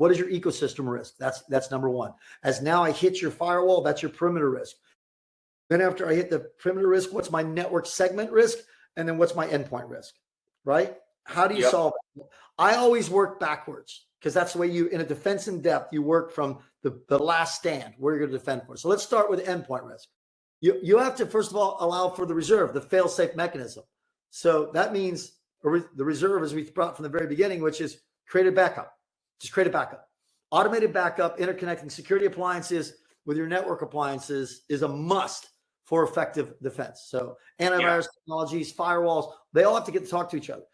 What is your ecosystem risk? That's number one. As now I hit your firewall, that's your perimeter risk. Then after I hit the perimeter risk, what's my network segment risk? And then what's my endpoint risk, right? How do you solve it? I always work backwards because that's the way you, in a defense in depth, you work from the last stand where you're going to defend for. So let's start with endpoint risk. You have to, first of all, allow for the reserve, the fail-safe mechanism. So that means the reserve, as we brought from the very beginning, which is create a backup. Just create a backup. Automated backup, interconnecting security appliances with your network appliances is a must for effective defense. So antivirus technologies, firewalls, they all have to get to talk to each other.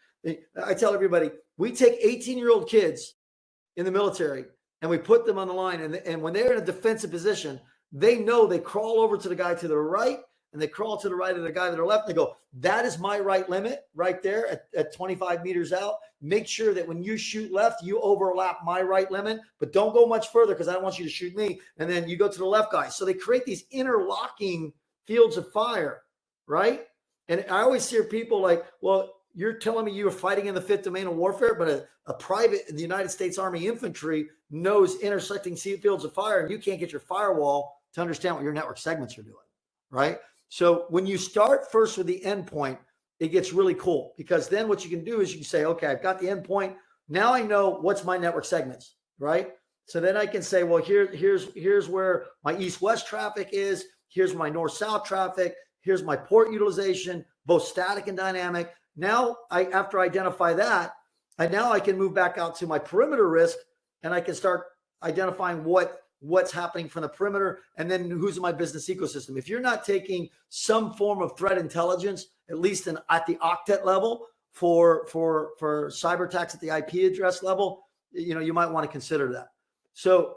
I tell everybody, we take 18-year-old kids in the military and we put them on the line. And when they're in a defensive position, they know they crawl over to the guy to the right and they crawl to the right of the guy to their left. And they go, that is my right limit right there at 25 meters out. Make sure that when you shoot left, you overlap my right limit, but don't go much further because I don't want you to shoot me. And then you go to the left guy. So they create these interlocking fields of fire, right? And I always hear people like, well, you're telling me you were fighting in the fifth domain of warfare, but a private in the United States Army infantry knows intersecting fields of fire, and you can't get your firewall to understand what your network segments are doing, right? So when you start first with the endpoint, it gets really cool because then what you can do is you can say, okay, I've got the endpoint. Now I know what's my network segments, right? So then I can say, well, here's where my east-west traffic is. Here's my north-south traffic. Here's my port utilization, both static and dynamic. Now, after I identify that, I can move back out to my perimeter risk, and I can start identifying what's happening from the perimeter, and then who's in my business ecosystem. If you're not taking some form of threat intelligence, at least at the octet level for cyber attacks at the IP address level, you might want to consider that. So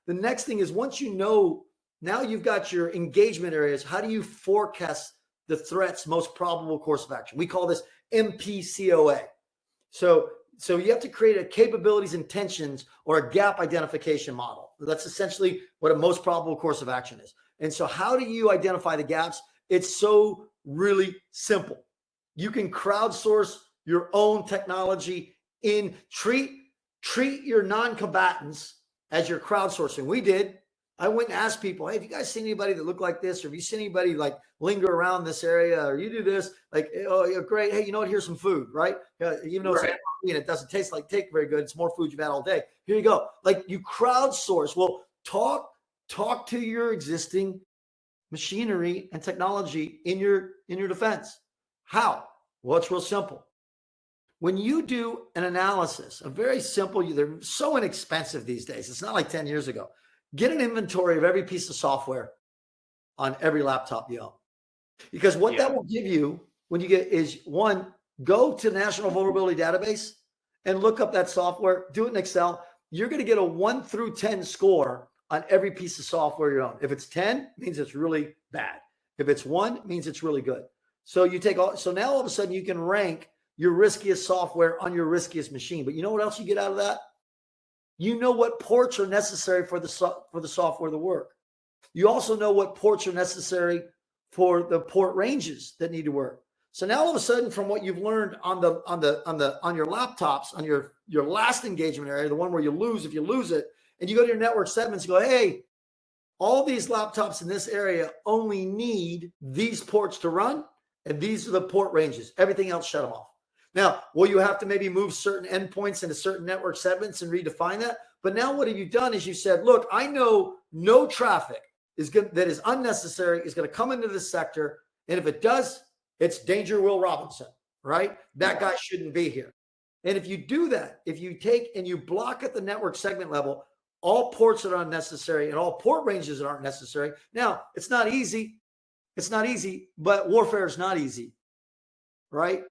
the next thing is once you know, now you've got your engagement areas, how do you forecast the threat's most probable course of action? We call this MPCOA. So you have to create a capabilities intentions or a gap identification model. That's essentially what a most probable course of action is. And so how do you identify the gaps? It's so really simple. You can crowdsource your own technology treat your non-combatants as you're crowdsourcing. We did. I went and asked people, hey, have you guys seen anybody that looked like this? Or have you seen anybody like linger around this area? Or you do this? Like, oh, yeah, great. Hey, you know what? Here's some food, right? Even though it's and it doesn't taste very good. It's more food you've had all day. Here you go. Like you crowdsource. Well, talk to your existing machinery and technology in your defense. How? Well, it's real simple. When you do an analysis, a very simple, they're so inexpensive these days. It's not like 10 years ago. Get an inventory of every piece of software on every laptop you own. Because what that will give you when you get is one, go to the National Vulnerability Database and look up that software, do it in Excel. You're going to get a 1 through 10 score on every piece of software you own. If it's 10, it means it's really bad. If it's 1, it means it's really good. So so now all of a sudden you can rank your riskiest software on your riskiest machine. But you know what else you get out of that? You know what ports are necessary for the software to work. You also know what ports are necessary for the port ranges that need to work. So now all of a sudden, from what you've learned on your laptops, on your last engagement area, the one where you lose if you lose it, and you go to your network segments, you go, hey, all these laptops in this area only need these ports to run, and these are the port ranges. Everything else, shut them off. Now, will you have to maybe move certain endpoints into certain network segments and redefine that? But now what have you done is you said, look, I know no traffic that is unnecessary is going to come into this sector. And if it does, it's danger Will Robinson, right? That guy shouldn't be here. And if you do that, if you take and you block at the network segment level, all ports that are unnecessary and all port ranges that aren't necessary. Now, it's not easy. It's not easy, but warfare is not easy, right?